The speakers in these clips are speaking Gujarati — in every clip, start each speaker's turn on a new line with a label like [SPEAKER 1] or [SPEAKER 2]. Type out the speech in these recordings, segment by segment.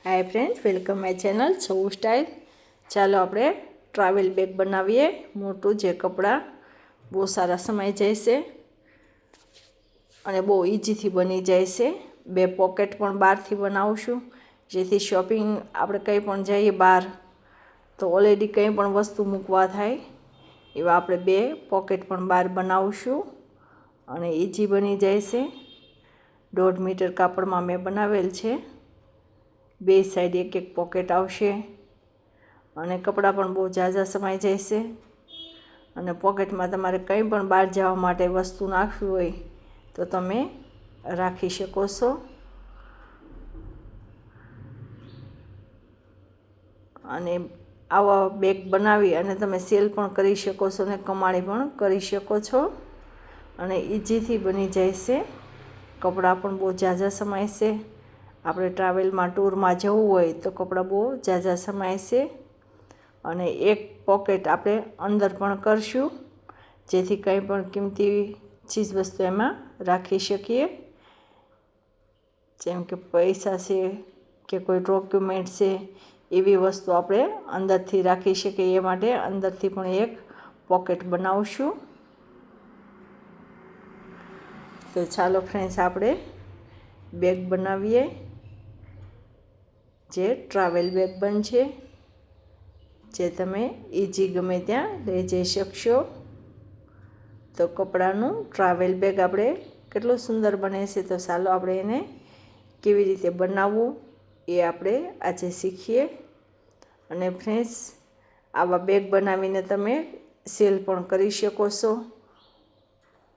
[SPEAKER 1] Hi friends, welcome my channel સૌ સ્ટાઇલ। ચાલો આપણે ટ્રાવેલ બેગ બનાવીએ મોટું, જે કપડાં બહુ સારા સમાઈ જાય છે અને બહુ ઇઝીથી બની જાય છે। બે પોકેટ પણ બહારથી બનાવશું, જેથી શોપિંગ આપણે કંઈ પણ જઈએ બહાર તો ઓલરેડી કંઈ પણ વસ્તુ મૂકવા થાય એવા આપણે બે પોકેટ પણ બહાર બનાવશું અને ઇઝી બની જાય છે। 1.5 મીટર કાપડમાં મેં બનાવેલ છે। બે સાઈડ એક એક પોકેટ આવશે અને કપડાં પણ બહુ ઝાઝા સમાઈ જાય છે અને પોકેટમાં તમારે કંઈ પણ બહાર જવા માટે વસ્તુ નાખવી હોય તો તમે રાખી શકો છો। અને આવા બેગ બનાવી અને તમે સેલ પણ કરી શકો છો અને કમાણી પણ કરી શકો છો અને ઇઝીથી બની જાય છે। કપડાં પણ બહુ ઝાઝા સમાય છે। આપણે ટ્રાવેલમાં ટૂરમાં જવું હોય તો કપડાં બહુ ઝાઝા સમાય છે અને એક પોકેટ આપણે અંદર પણ કરશું, જેથી કંઈ પણ કિંમતી ચીજ વસ્તુ એમાં રાખી શકીએ, જેમ કે પૈસા છે કે કોઈ ડોક્યુમેન્ટ છે, એવી વસ્તુ આપણે અંદરથી રાખી શકીએ। એ માટે અંદરથી પણ એક પોકેટ બનાવશું। તો ચાલો ફ્રેન્ડ્સ, આપણે બેગ બનાવીએ જે ટ્રાવેલ બેગ બનશે, જે તમે ઇઝી ગમે ત્યાં લઈ જઈ શકશો। તો કપડાનું ટ્રાવેલ બેગ આપણે કેટલું સુંદર બને છે, તો ચાલો આપણે એને કેવી રીતે બનાવવું એ આપણે આજે શીખીએ। અને ફ્રેન્ડ્સ, આવા બેગ બનાવીને તમે સેલ પણ કરી શકો છો।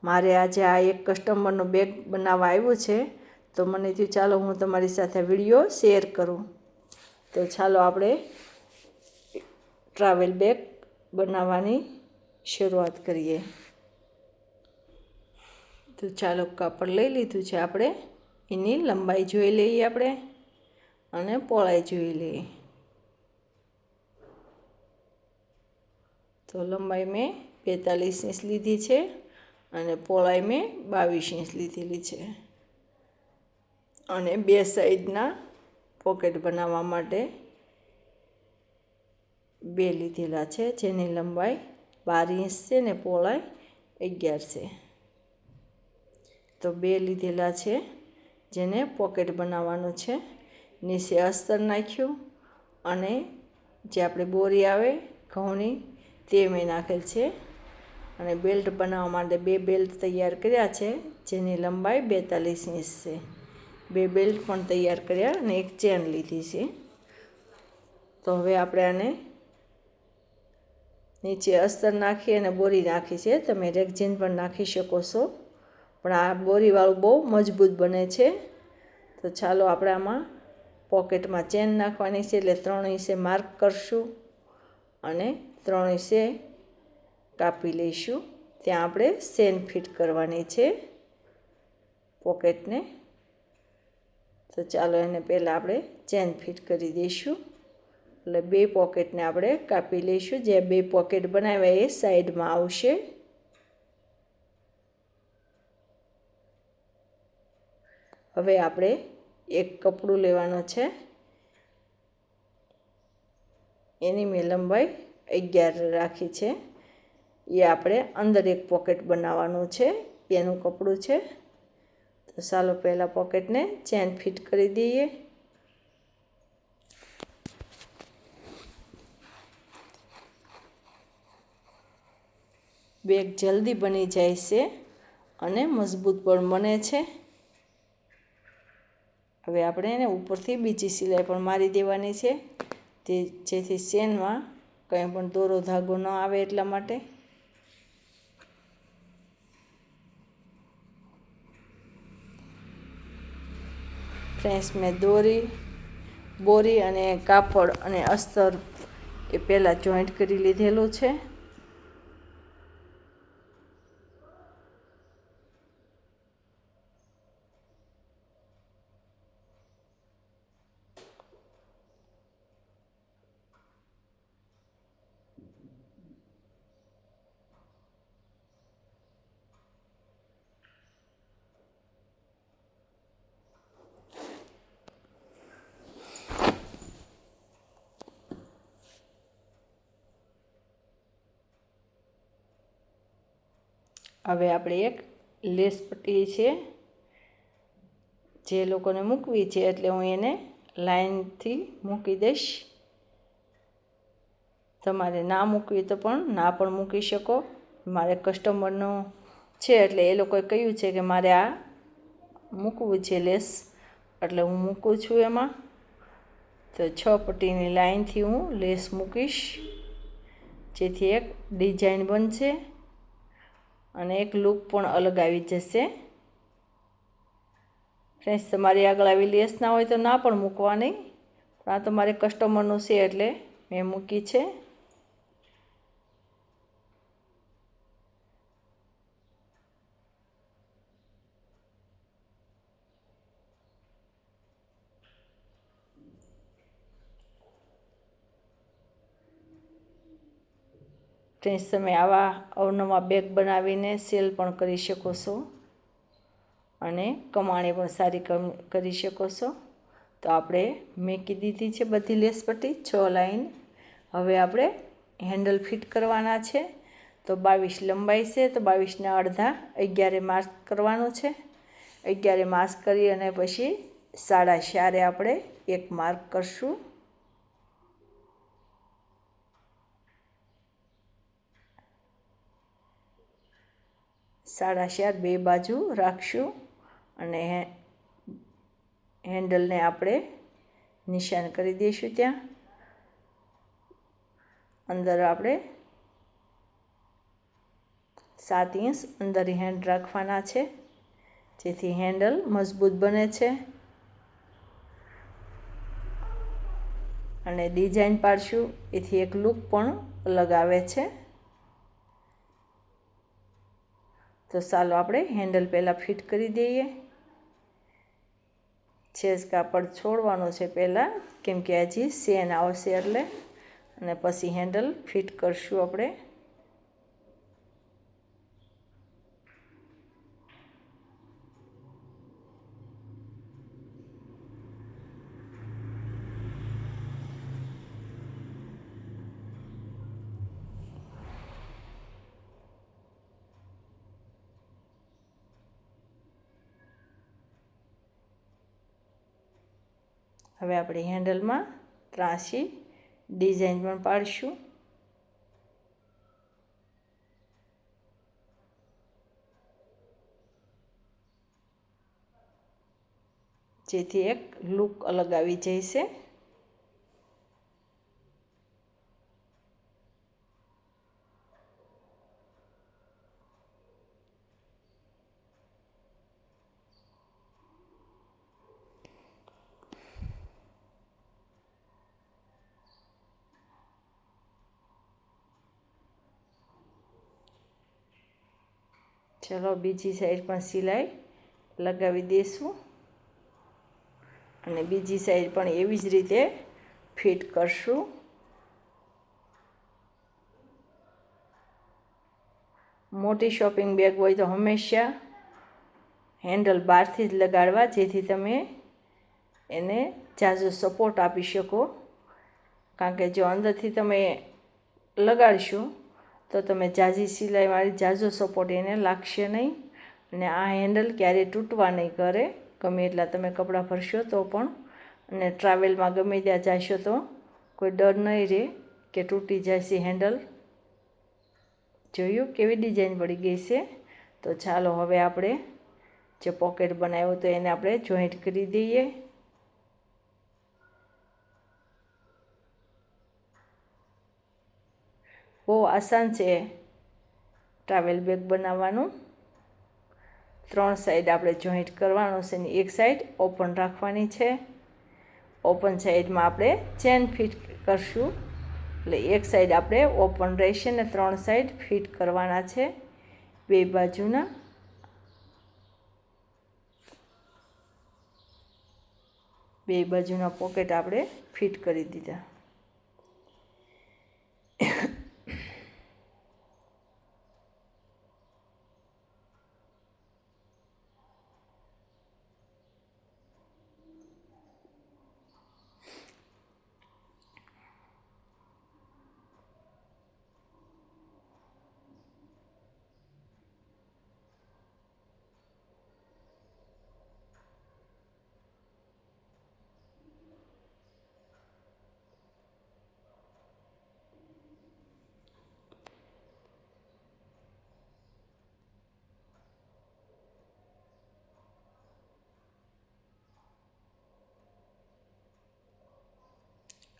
[SPEAKER 1] મારે આજે આ એક કસ્ટમરનું બેગ બનાવવા આવ્યું છે, તો મને થયું ચાલો હું તમારી સાથે વિડીયો શેર કરું। તો ચાલો આપણે ટ્રાવેલ બેગ બનાવવાની શરૂઆત કરીએ। તો ચાલો કાપડ લઈ લીધું છે આપણે, એની લંબાઈ જોઈ લઈએ આપણે અને પહોળાઈ જોઈ લઈએ। તો લંબાઈ મેં 42 ઇંચ લીધી છે અને પહોળાઈ મેં 22 ઇંચ લીધેલી છે અને બે સાઈડના પોકેટ બનાવવા માટે બે લીધેલા છે, જેની લંબાઈ 12 ઇંચ છે ને પહોળાઈ 11 છે। તો બે લીધેલા છે જેને પોકેટ બનાવવાનું છે। નીચે અસ્તર નાખ્યું અને જે આપણે બોરી આવે ઘઉંની તે મેં નાખેલ છે અને બેલ્ટ બનાવવા માટે બે બેલ્ટ તૈયાર કર્યા છે, જેની લંબાઈ 42 ઇંચ છે। બે બેલ્ટ પણ તૈયાર કર્યા અને એક ચેન લીધી છે। તો હવે આપણે આને નીચે અસ્તર નાખી અને બોરી નાખી છે, તમે રેગઝીન પણ નાખી શકો છો, પણ આ બોરીવાળું બહુ મજબૂત બને છે। તો ચાલો આપણે આમાં પોકેટમાં ચેન નાખવાની છે, એટલે 3 ઇંચે માર્ક કરશું અને 3 ઇંચે કાપી લઈશું। ત્યાં આપણે ચેન ફિટ કરવાની છે પોકેટને। તો ચાલો એને પહેલાં આપણે ચેન ફિટ કરી દઈશું, એટલે બે પોકેટને આપણે કાપી લઈશું। જે બે પોકેટ બનાવ્યા એ સાઈડમાં આવશે। હવે આપણે એક કપડું લેવાનું છે, એની મેં લંબાઈ 11 રાખી છે, એ આપણે અંદર એક પોકેટ બનાવવાનું છે, એનું કપડું છે। તો ચાલો પહેલાં પોકેટને ચેન ફિટ કરી દઈએ। બેગ જલ્દી બની જાય છે અને મજબૂત પણ બને છે। હવે આપણે એને ઉપરથી બીજી સિલાઈ પણ મારી દેવાની છે, જેથી ચેનમાં કંઈ પણ દોરો ધાગો ન આવે એટલા માટે। ફ્રેન્ડ્સ, મેં બોરી અને કાપડ અને અસ્તર એ પહેલાં જોઈન્ટ કરી લીધેલું છે। હવે આપણે એક લેસ પટ્ટી છે જે લોકોને મૂકવી છે એટલે હું એને લાઈનથી મૂકી દઈશ. તમારે ના મૂકવી તો પણ ના પણ મૂકી શકો. મારે કસ્ટમરનું છે એટલે એ લોકોએ કહ્યું છે કે મારે આ મૂકવું છે લેસ, એટલે હું મૂકું છું એમાં. તો 6 પટ્ટીની લાઈનથી હું લેસ મૂકીશ, જેથી એક ડિઝાઇન બનશે અને એક લુક પણ અલગ આવી જશે. ફ્રેન્ડ્સ, તમારી આગળ આવી લેસ ના હોય તો ના પણ મૂકવાની, પણ આ તો મારે કસ્ટમરનું છે એટલે મેં મૂકી છે. ફ્રેન્ડ્સ, તમે આવા અવનવા બેગ બનાવીને સેલ પણ કરી શકો છો અને કમાણી પણ સારી કરી શકો છો. તો આપણે મૂકી દીધી છે બધી લેસ પટ્ટી 6 લાઈન. હવે આપણે હેન્ડલ ફિટ કરવાના છે. તો 22 લંબાઈ છે, તો 22ના અડધા 11 માર્ક કરવાનું છે. 11 માર્ક કરી અને પછી 4.5 આપણે એક માર્ક કરશું. 4.5 બે બાજુ રાખશું અને હેન્ડલને આપણે નિશાન કરી દઈશું. ત્યાં અંદર આપણે 7 ઇંચ અંદર હેન્ડ રાખવાના છે, જેથી હેન્ડલ મજબૂત બને છે. અને ડિઝાઇન પાડશું એથી એક લુક પણ અલગ આવે છે. તો ચાલો આપણે હેન્ડલ પહેલાં ફિટ કરી દઈએ. છેજ કાપડ છોડવાનું છે પહેલાં, કેમ કે હજી સેન આવશે એટલે, અને પછી હેન્ડલ ફિટ કરશું આપણે. હવે આપણે હેન્ડલમાં ત્રાંસી ડિઝાઇન પણ પાડીશું. જેથી એક લુક અલગ આવી જશે. ચલો બીજી સાઈડ પણ સિલાઈ લગાવી દઈશું અને બીજી સાઈડ પણ એવી જ રીતે ફિટ કરશું. મોટી શોપિંગ બેગ હોય તો હંમેશા હેન્ડલ બહારથી જ લગાડવા, જેથી તમે એને ઝાઝો સપોર્ટ આપી શકો. કારણ કે જો અંદરથી તમે લગાડશો તો તમે ઝાઝી સિલાઈવાળી ઝાઝો સપોર્ટ એને લાગશે નહીં, અને આ હેન્ડલ ક્યારેય તૂટવા નહીં કરે. ગમે એટલા તમે કપડાં ભરશો તો પણ, અને ટ્રાવેલમાં ગમે ત્યાં જશો તો કોઈ ડર નહીં રહે કે તૂટી જશે હેન્ડલ. જોયું કેવી ડિઝાઇન પડી ગઈ છે. તો ચાલો હવે આપણે જે પોકેટ બનાવ્યો તો એને આપણે જોઈન્ટ કરી દઈએ. બહુ આસાન છે ટ્રાવેલ બેગ બનાવવાનું. 3 સાઈડ આપણે જોઈન્ટ કરવાનું છે ને એક સાઈડ ઓપન રાખવાની છે. ઓપન સાઈડમાં આપણે ચેન ફિટ કરશું, એટલે એક સાઈડ આપણે ઓપન રહેશે ને 3 સાઈડ ફિટ કરવાના છે બે બાજુના. બે બાજુના પોકેટ આપણે ફિટ કરી દીધા.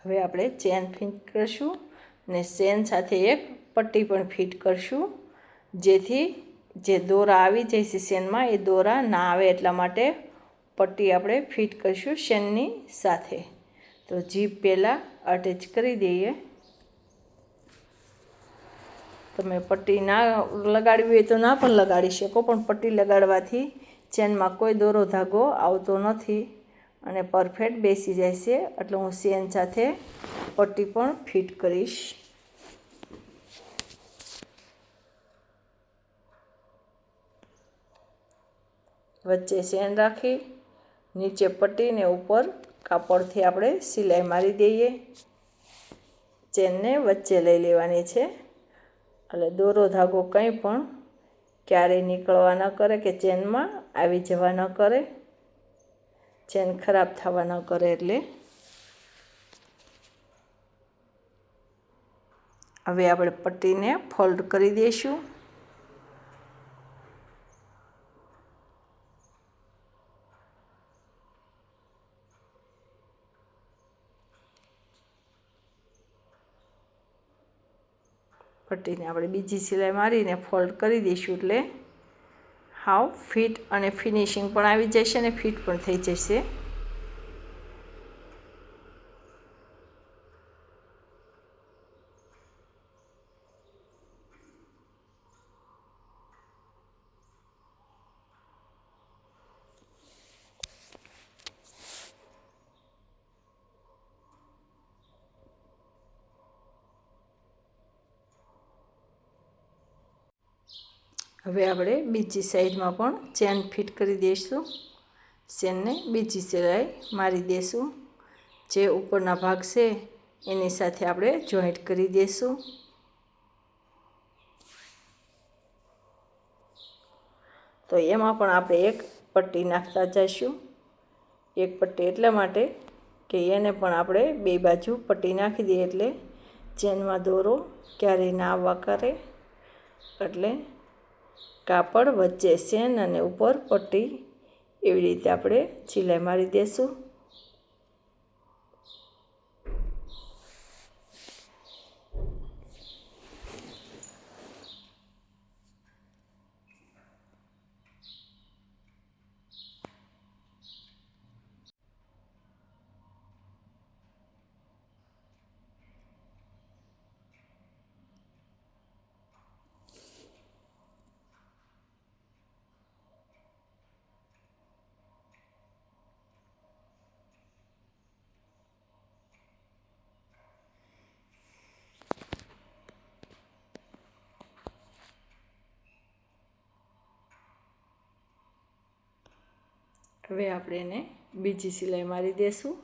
[SPEAKER 1] હવે આપણે ચેન ફિટ કરીશું અને ચેન સાથે એક પટ્ટી પણ ફિટ કરીશું, જેથી જે દોરા આવી જાય છે ચેનમાં એ દોરા ના આવે એટલા માટે પટ્ટી આપણે ફિટ કરીશું ચેનની સાથે. તો જીપ પહેલાં અટેચ કરી દઈએ. તમે પટ્ટી ના લગાડવી હોય તો ના પણ લગાડી શકો, પણ પટ્ટી લગાડવાથી ચેનમાં કોઈ દોરો ધાગો આવતો નથી અને પરફેક્ટ બેસી જાય છે. એટલે હું ચેન સાથે પટ્ટી પણ ફિટ કરીશ. વચ્ચે ચેન રાખી નીચે પટ્ટીને ઉપર કાપડથી આપણે સિલાઈ મારી દઈએ. ચેનને વચ્ચે લઈ લેવાની છે, એટલે દોરો ધાગો કંઈ પણ ક્યારેય નીકળવા ન કરે કે ચેનમાં આવી જવા ન કરે, ચેન ખરાબ થવા ન કરે. એટલે હવે આપણે પટ્ટીને ફોલ્ડ કરી દઈશું. પટ્ટીને આપણે બીજી સિલાઈ મારીને ફોલ્ડ કરી દઈશું, એટલે હાવ ફિટ અને ફિનિશિંગ પણ આવી જશે અને ફિટ પણ થઈ જશે. હવે આપણે બીજી સાઈડમાં પણ ચેન ફિટ કરી દઈશું. ચેનને બીજી સિલાઈ મારી દઈશું. જે ઉપરના ભાગ છે એની સાથે આપણે જોઈન્ટ કરી દઈશું. તો એમાં પણ આપણે એક પટ્ટી નાખતા જઈશું. એક પટ્ટી એટલા માટે કે એને પણ આપણે બે બાજુ પટ્ટી નાખી દઈએ એટલે ચેનમાં દોરો ક્યારેય ના આવવા કરે. એટલે કાપડ વચ્ચે ચેન અને ઉપર પટ્ટી એવી રીતે આપણે સિલાઈ મારી દઈશું. હવે આપણે એને બીજી સિલાઈ મારી દઈશું.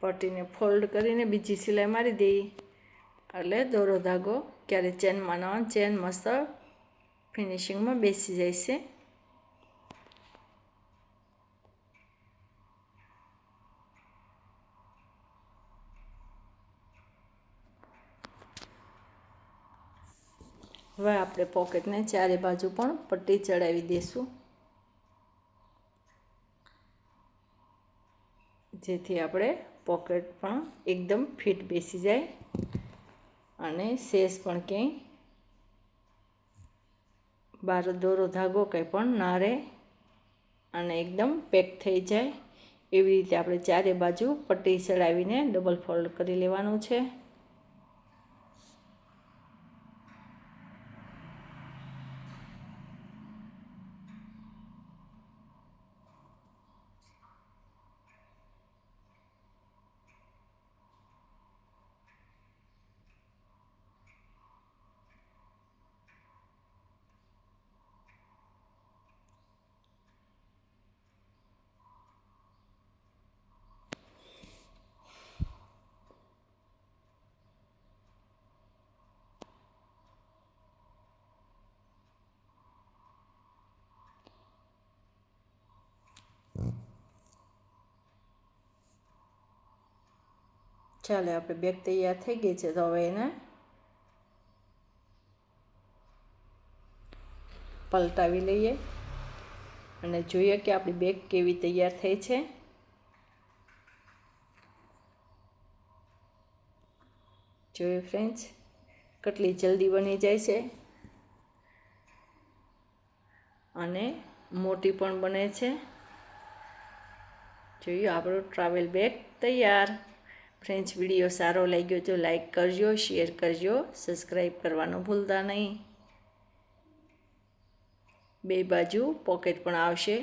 [SPEAKER 1] પટ્ટીને ફોલ્ડ કરીને બીજી સિલાઈ મારી દઈએ એટલે દોરો ધાગો ક્યારે ચેનમાં ન, ચેન મસ્ત ફિનિશિંગમાં બેસી જાય છે. હવે આપણે પોકેટને ચારે બાજુ પણ પટ્ટી ચડાવી દઈશું, જેથી આપણે પોકેટ પણ એકદમ ફિટ બેસી જાય અને સેસ પણ ક્યાંય બહાર દોરો ધાગો કંઈ પણ ના રહે અને એકદમ પેક થઈ જાય. એવી રીતે આપણે ચારે બાજુ પટ્ટી ચડાવીને ડબલ ફોલ્ડ કરી લેવાનું છે. ચાલો આપણે બેગ તૈયાર થઈ ગઈ છે, તો હવે એને પલટાવી લઈએ અને જોઈએ કે આપણી બેગ કેવી તૈયાર થઈ છે. જોઈએ ફ્રેન્ડ્સ, કેટલી જલ્દી બની જાય છે અને મોટી પણ બને છે. જોઈએ આપણો ટ્રાવેલ બેગ તૈયાર. ફ્રેન્ડ્સ, વિડીયો સારો લાગ્યો તો લાઈક કરજો, શેર કરજો, સબસ્ક્રાઈબ કરવાનું ભૂલતા નહીં. બે બાજુ પોકેટ પણ આવશે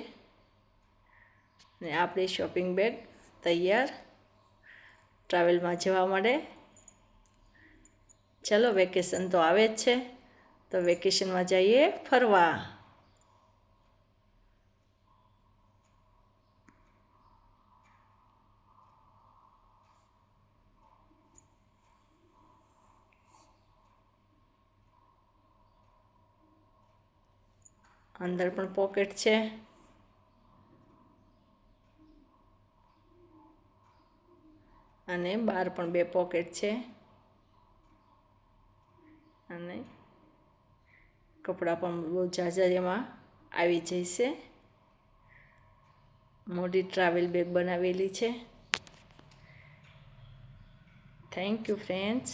[SPEAKER 1] અને આપણી શોપિંગ બેગ તૈયાર ટ્રાવેલમાં જવા માટે. ચલો, વેકેશન તો આવે જ છે, તો વેકેશનમાં જઈએ ફરવા. અંદર પણ પોકેટ છે અને બહાર પણ બે પોકેટ છે અને કપડાં પણ બહુ ઝાઝા એમાં આવી જશે. મોટી ટ્રાવેલ બેગ બનાવેલી છે. Thank you friends.